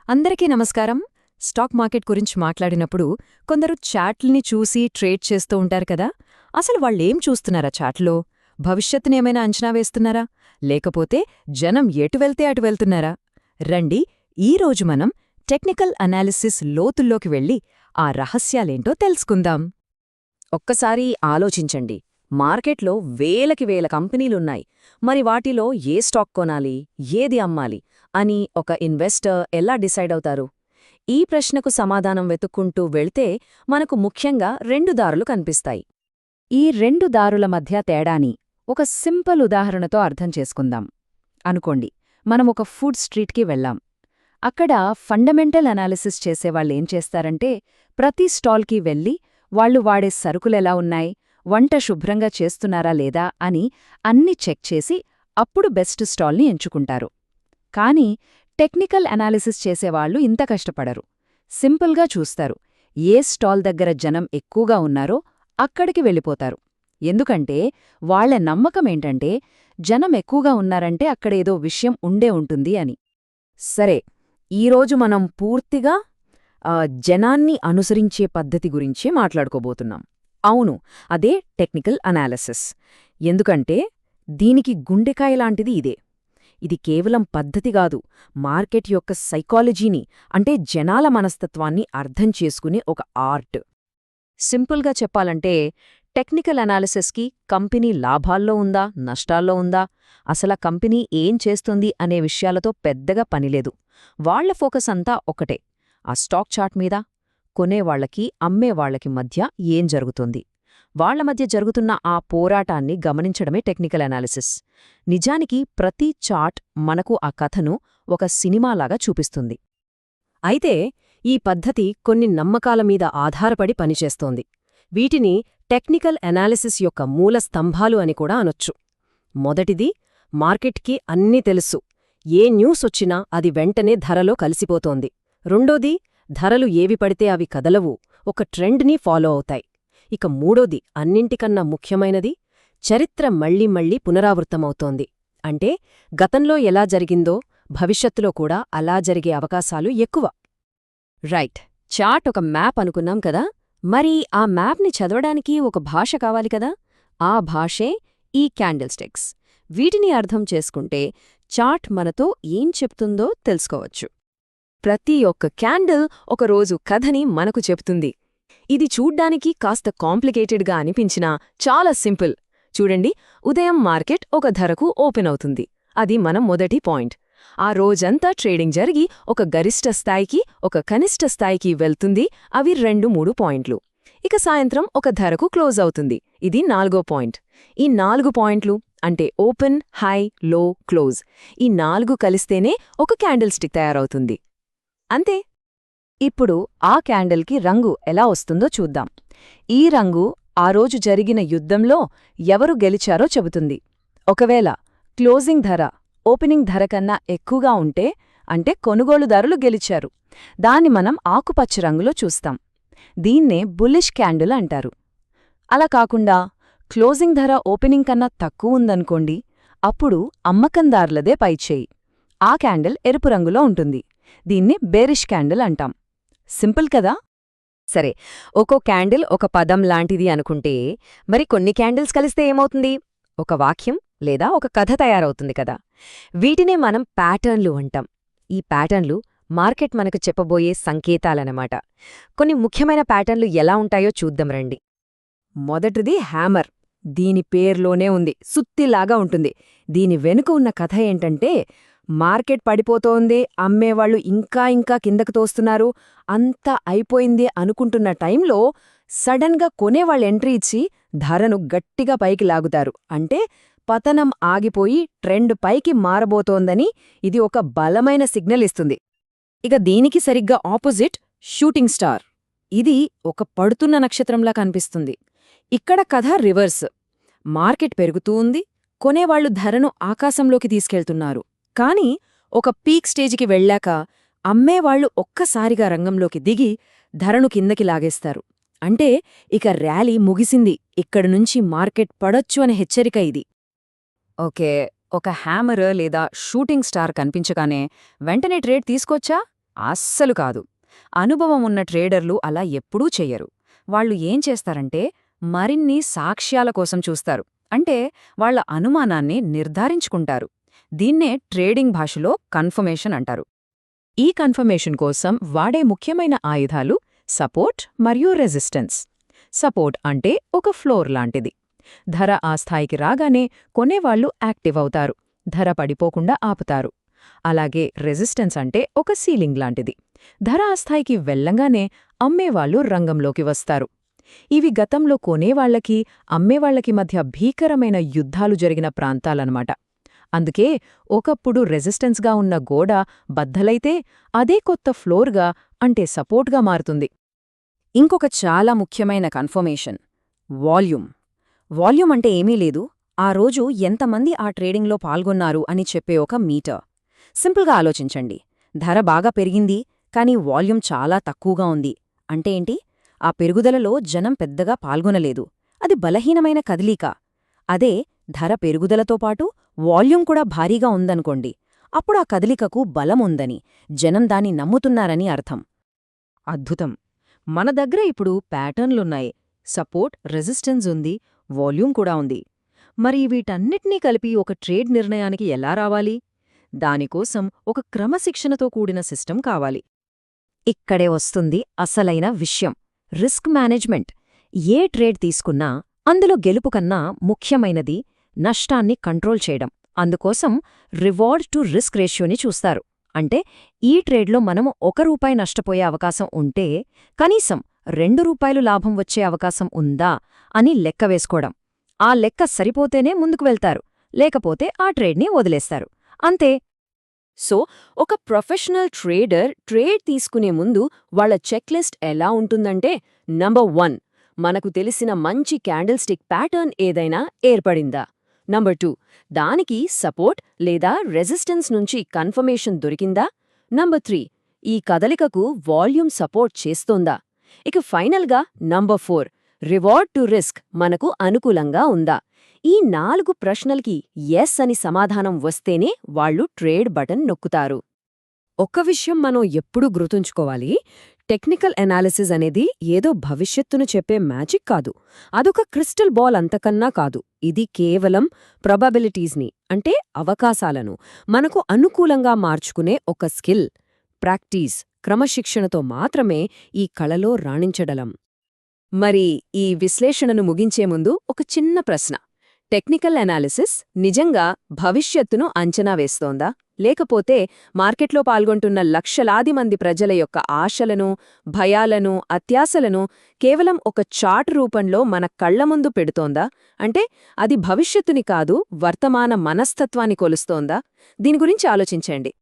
అందరికీ నమస్కారం. Stock market గురించి మాట్లాడినప్పుడు కొందరు చాట్ల్ని చూసి ట్రేడ్ చేస్తూ ఉంటారు కదా. అసలు వాళ్ళేం చూస్తున్నారా చాట్లో? భవిష్యత్తునేమైనా అంచనా వేస్తున్నారా, లేకపోతే జనం ఎటు వెళ్తే అటు వెళ్తున్నారా? రండి, ఈరోజు మనం టెక్నికల్ అనాలిసిస్ లోతుల్లోకి వెళ్ళి ఆ రహస్యాలేంటో తెలుసుకుందాం. ఒక్కసారి ఆలోచించండి. మార్కెట్లో వేలకి వేల కంపెనీలున్నాయి. మరి వాటిలో ఏ స్టాక్ కొనాలి, ఏది అమ్మాలి అని ఒక ఇన్వెస్టర్ ఎలా డిసైడ్ అవుతారు? ఈ ప్రశ్నకు సమాధానం వెతుక్కుంటూ వెళ్తే మనకు ముఖ్యంగా రెండు దారులు కనిపిస్తాయి. ఈ రెండు దారుల మధ్య తేడాని ఒక సింపుల్ ఉదాహరణతో అర్థం చేసుకుందాం. అనుకోండి, మనం ఒక ఫుడ్ స్ట్రీట్కి వెళ్ళాం. అక్కడ ఫండమెంటల్ అనాలిసిస్ చేసేవాళ్ళేం చేస్తారంటే, ప్రతి స్టాల్కి వెళ్ళి వాళ్ళు వాడే సరుకులెలా ఉన్నాయి, వంట శుభ్రంగా చేస్తున్నారా లేదా అని అన్ని చెక్ చేసి అప్పుడు బెస్ట్ స్టాల్ని ఎంచుకుంటారు. కానీ టెక్నికల్ అనాలిసిస్ చేసేవాళ్లు ఇంత కష్టపడరు. సింపుల్గా చూస్తారు, ఏ స్టాల్ దగ్గర జనం ఎక్కువగా ఉన్నారో అక్కడికి వెళ్ళిపోతారు. ఎందుకంటే వాళ్ల నమ్మకమేంటంటే, జనం ఎక్కువగా ఉన్నారంటే అక్కడేదో విషయం ఉండే ఉంటుంది అని. సరే, ఈరోజు మనం పూర్తిగా జనాన్ని అనుసరించే పద్ధతి గురించి మాట్లాడుకోబోతున్నాం. అవును, అదే టెక్నికల్ అనాలిసిస్. ఎందుకంటే దీనికి గుండెకాయలాంటిది ఇదే. ఇది కేవలం పద్ధతి కాదు, మార్కెట్ యొక్క సైకాలజీని, అంటే జనాల మనస్తత్వాన్ని అర్థం చేసుకునే ఒక ఆర్ట్. సింపుల్గా చెప్పాలంటే, టెక్నికల్ అనాలిసిస్కి కంపెనీ లాభాల్లో ఉందా, నష్టాల్లో ఉందా, అసలా కంపెనీ ఏం చేస్తుంది అనే విషయాలతో పెద్దగా పనిలేదు. వాళ్ల ఫోకస్ అంతా ఒకటే, ఆ స్టాక్ చార్ట్ మీద. కొనేవాళ్లకి అమ్మేవాళ్లకి మధ్య ఏం జరుగుతుంది, వాళ్ల మధ్య జరుగుతున్న ఆ పోరాటాన్ని గమనించడమే టెక్నికల్ అనాలిసిస్. నిజానికి ప్రతి చార్ట్ మనకు ఆ కథను ఒక సినిమాలాగా చూపిస్తుంది. అయితే ఈ పద్ధతి కొన్ని నమ్మకాల మీద ఆధారపడి పనిచేస్తోంది. వీటిని టెక్నికల్ అనాలిసిస్ యొక్క మూల స్తంభాలు అని కూడా అనొచ్చు. మొదటిది, మార్కెట్కి అన్నీ తెలుసు, ఏ న్యూస్ వచ్చినా అది వెంటనే ధరలో కలిసిపోతోంది. రెండోది, ధరలు ఏవి పడితే అవి కదలవు, ఒక ట్రెండ్ని ఫాలో అవుతాయి. ఇక మూడోది, అన్నింటికన్నా ముఖ్యమైనది, చరిత్ర మళ్లీ మళ్లీ పునరావృతమవుతోంది. అంటే గతంలో ఎలా జరిగిందో భవిష్యత్తులో కూడా అలా జరిగే అవకాశాలు ఎక్కువ. రైట్, చార్ట్ ఒక మ్యాప్ అనుకున్నాం కదా. మరి ఆ మ్యాప్ని చదవడానికి ఒక భాష కావాలి కదా. ఆ భాషే ఈ క్యాండిల్ స్టిక్స్. వీటిని అర్థం చేసుకుంటే చార్ట్ మనతో ఏం చెప్తుందో తెలుసుకోవచ్చు. ప్రతి ఒక్క క్యాండిల్ ఒకరోజు కథని మనకు చెప్తుంది. ఇది చూడ్డానికి కాస్త కాంప్లికేటెడ్గా అనిపించినా చాలా సింపుల్. చూడండి, ఉదయం మార్కెట్ ఒక ధరకు ఓపెన్ అవుతుంది. అది మన మొదటి పాయింట్. ఆ రోజంతా ట్రేడింగ్ జరిగి ఒక గరిష్ట స్థాయికి, ఒక కనిష్ట స్థాయికి వెళ్తుంది. అవి 2-3 పాయింట్లు. ఇక సాయంత్రం ఒక ధరకు క్లోజ్ అవుతుంది. ఇది 4వ పాయింట్. ఈ 4 పాయింట్లు అంటే ఓపెన్, హై, లో, క్లోజ్, ఈ 4 కలిస్తేనే ఒక క్యాండిల్ స్టిక్ తయారవుతుంది. అంతే. ఇప్పుడు ఆ క్యాండిల్కి రంగు ఎలా వస్తుందో చూద్దాం. ఈ రంగు ఆ రోజు జరిగిన యుద్ధంలో ఎవరు గెలిచారో చెబుతుంది. ఒకవేళ క్లోజింగ్ ధర ఓపెనింగ్ ధర కన్నా ఎక్కువగా ఉంటే అంటే కొనుగోలుదారులు గెలిచారు. దాన్ని మనం ఆకుపచ్చ రంగులో చూస్తాం. దీన్నే బుల్లిష్ క్యాండిల్ అంటారు. అలా కాకుండా క్లోజింగ్ ధర ఓపెనింగ్ కన్నా తక్కువ ఉందనుకోండి, అప్పుడు అమ్మకందారులదే పైచేయి. ఆ క్యాండిల్ ఎరుపు రంగులో ఉంటుంది. దీన్ని బేరిష్ క్యాండిల్ అంటాం. సింపుల్ కదా. సరే, ఒక్కో క్యాండిల్ ఒక పదం లాంటిది అనుకుంటే, మరి కొన్ని క్యాండిల్స్ కలిస్తే ఏమవుతుంది? ఒక వాక్యం లేదా ఒక కథ తయారవుతుంది కదా. వీటినే మనం ప్యాటర్న్లు అంటాం. ఈ ప్యాటర్న్లు మార్కెట్ మనకు చెప్పబోయే సంకేతాలన్నమాట. కొన్ని ముఖ్యమైన ప్యాటర్న్లు ఎలా ఉంటాయో చూద్దాం రండి. మొదటిది హ్యామర్. దీని పేర్లోనే ఉంది, సుత్తిలాగా ఉంటుంది. దీని వెనుక ఉన్న కథ ఏంటంటే, మార్కెట్ పడిపోతోంది, అమ్మేవాళ్లు ఇంకా ఇంకా కిందకు తోస్తున్నారు, అంతా అయిపోయింది అనుకుంటున్న టైంలో సడన్గా కొనేవాళ్ళు ఎంట్రీ ఇచ్చి ధరను గట్టిగా పైకి లాగుతారు. అంటే పతనం ఆగిపోయి ట్రెండ్ పైకి మారబోతోందని ఇది ఒక బలమైన సిగ్నల్ ఇస్తుంది. ఇక దీనికి సరిగ్గా ఆపోజిట్ షూటింగ్ స్టార్. ఇది ఒక పడుతున్న నక్షత్రంలా కనిపిస్తుంది. ఇక్కడ కథ రివర్స్. మార్కెట్ పెరుగుతూ ఉంది, కొనేవాళ్లు ధరను ఆకాశంలోకి తీసుకెళ్తున్నారు. కానీ ఒక పీక్ స్టేజికి వెళ్ళాక అమ్మేవాళ్లు ఒక్కసారిగా రంగంలోకి దిగి ధరను కిందకి లాగేస్తారు. అంటే ఇక ర్యాలీ ముగిసింది, ఇక్కడినుంచి మార్కెట్ పడొచ్చు అనే హెచ్చరిక ఇది. ఓకే, ఒక హ్యామర్ లేదా షూటింగ్ స్టార్ కనిపించగానే వెంటనే ట్రేడ్ తీసుకోవచ్చా? అస్సలు కాదు. అనుభవం ఉన్న ట్రేడర్లు అలా ఎప్పుడూ చెయ్యరు. వాళ్ళు ఏం చేస్తారంటే మరిన్ని సాక్ష్యాల కోసం చూస్తారు. అంటే వాళ్ళ అనుమానాన్ని నిర్ధారించుకుంటారు. దీన్నే ట్రేడింగ్ భాషలో కన్ఫర్మేషన్ అంటారు. ఈ కన్ఫర్మేషన్ కోసం వాడే ముఖ్యమైన ఆయుధాలు సపోర్ట్ మరియు రెసిస్టెన్స్. సపోర్ట్ అంటే ఒక ఫ్లోర్ లాంటిది. ధర ఆ స్థాయికి రాగానే కొనేవాళ్లు యాక్టివ్ అవుతారు, ధర పడిపోకుండా ఆపుతారు. అలాగే రెసిస్టెన్స్ అంటే ఒక సీలింగ్ లాంటిది. ధర ఆ స్థాయికి వెళ్లంగానే అమ్మేవాళ్లు రంగంలోకి వస్తారు. ఇవి గతంలో కొనేవాళ్లకి అమ్మేవాళ్లకి మధ్య భీకరమైన యుద్ధాలు జరిగిన ప్రాంతాలన్నమాట. అందుకే ఒకప్పుడు రెసిస్టెన్స్గా ఉన్న గోడ బద్దలైతే అదే కొత్త ఫ్లోర్గా అంటే సపోర్ట్గా మారుతుంది. ఇంకొక చాలా ముఖ్యమైన కన్ఫర్మేషన్ వాల్యూమ్. వాల్యూమ్ అంటే ఏమీ లేదు, ఆ రోజు ఎంతమంది ఆ ట్రేడింగ్లో పాల్గొన్నారు అని చెప్పే ఒక మీటర్. సింపుల్గా ఆలోచించండి. ధర బాగా పెరిగింది, కానీ వాల్యూమ్ చాలా తక్కువగా ఉంది. అంటే ఏంటి? ఆ పెరుగుదలలో జనం పెద్దగా పాల్గొనలేదు. అది బలహీనమైన కదలిక. అదే ధర పెరుగుదలతో పాటు వాల్యూమ్ కూడా భారీగా ఉందనుకోండి, అప్పుడు ఆ కదలికకు బలముందని, జనం దాన్ని నమ్ముతున్నారని అర్థం. అద్భుతం! మన దగ్గర ఇప్పుడు ప్యాటర్న్లున్నాయి. సపోర్ట్, రెసిస్టెన్స్ ఉంది, వాల్యూమ్ కూడా ఉంది. మరి వీటన్నిటినీ కలిపి ఒక ట్రేడ్ నిర్ణయానికి ఎలా రావాలి? దానికోసం ఒక క్రమశిక్షణతో కూడిన సిస్టమ్ కావాలి. ఇక్కడే వస్తుంది అసలైన విషయం, రిస్క్ మేనేజ్మెంట్. ఏ ట్రేడ్ తీసుకున్నా అందులో గెలుపు కన్నా ముఖ్యమైనది నష్టాన్ని కంట్రోల్ చేయడం. అందుకోసం రివార్డ్ టు రిస్క్ రేషియోని చూస్తారు. అంటే ఈ ట్రేడ్లో మనము ₹1 నష్టపోయే అవకాశం ఉంటే కనీసం ₹2 లాభం వచ్చే అవకాశం ఉందా అని లెక్క వేసుకోవడం. ఆ లెక్క సరిపోతేనే ముందుకు వెళ్తారు, లేకపోతే ఆ ట్రేడ్ని వదిలేస్తారు. అంతే. సో ఒక ప్రొఫెషనల్ ట్రేడర్ ట్రేడ్ తీసుకునే ముందు వాళ్ళ చెక్లిస్ట్ ఎలా ఉంటుందంటే, నంబర్ 1, మనకు తెలిసిన మంచి క్యాండిల్ స్టిక్ ప్యాటర్న్ ఏదైనా ఏర్పడిందా? నంబర్ 2, దానికి సపోర్ట్ లేదా రెసిస్టెన్స్ నుంచి కన్ఫర్మేషన్ దొరికిందా? నంబర్ 3, ఈ కదలికకు వాల్యూమ్ సపోర్ట్ చేస్తోందా? ఇక ఫైనల్గా నంబర్ 4, రివార్డ్ టు రిస్క్ మనకు అనుకూలంగా ఉందా? ఈ 4 ప్రశ్నలకి ఎస్ అని సమాధానం వస్తేనే వాళ్ళు ట్రేడ్ బటన్ నొక్కుతారు. ఒక్క విషయం మనం ఎప్పుడూ గుర్తుంచుకోవాలి, టెక్నికల్ ఎనాలిసిస్ అనేది ఏదో భవిష్యత్తును చెప్పే మ్యాజిక్ కాదు. అదొక క్రిస్టల్ బాల్ అంతకన్నా కాదు. ఇది కేవలం ప్రాబబిలిటీస్ని, అంటే అవకాశాలను మనకు అనుకూలంగా మార్చుకునే ఒక స్కిల్. ప్రాక్టీస్, క్రమశిక్షణతో మాత్రమే ఈ కళలో రాణించగలం. మరి ఈ విశ్లేషణను ముగించే ముందు ఒక చిన్న ప్రశ్న. టెక్నికల్ ఎనాలిసిస్ నిజంగా భవిష్యత్తును అంచనా వేస్తోందా? లేకపోతే మార్కెట్లో పాల్గొంటున్న లక్షలాది మంది ప్రజల యొక్క ఆశలను, భయాలను, అత్యాశలను కేవలం ఒక చార్ట్ రూపంలో మన కళ్ల ముందు పెడుతోందా? అంటే అది భవిష్యత్తుని కాదు, వర్తమాన మనస్తత్వాన్ని కొలుస్తోందా? దీని గురించి ఆలోచించండి.